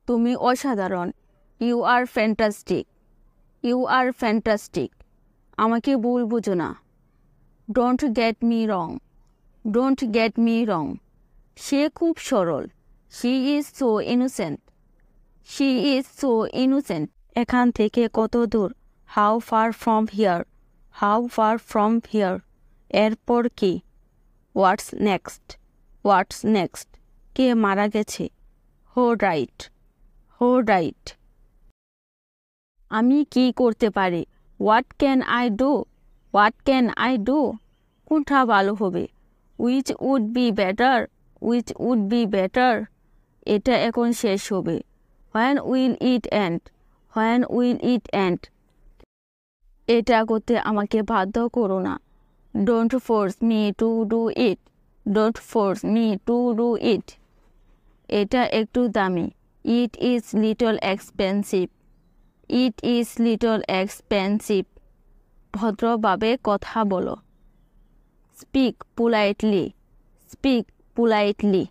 তুমি অসাধারণ। You are fantastic. You are fantastic. আমাকে ভুল বুঝো না। Don't get me wrong. Don't get me wrong. সে খুব সরল। She is so innocent. She is so innocent. এখান থেকে কত দূর? How far from here? How far from here? এরপর কি? What's next? What's next? কে মারা গেছে? হো রাইট। হো রাইট। আমি কি করতে পারি? What can I do? What can I do? কোনটা ভালো হবে? Which would be better? Which would be better? এটা এখন শেষ হবে। When will it end? When will it end? এটা করতে আমাকে বাধ্য করো না। Don't force me to do it. Don't force me to do it. এটা একটু দামি। It is little expensive. It is little expensive. ভদ্রভাবে কথা বলো। Speak politely. Speak politely.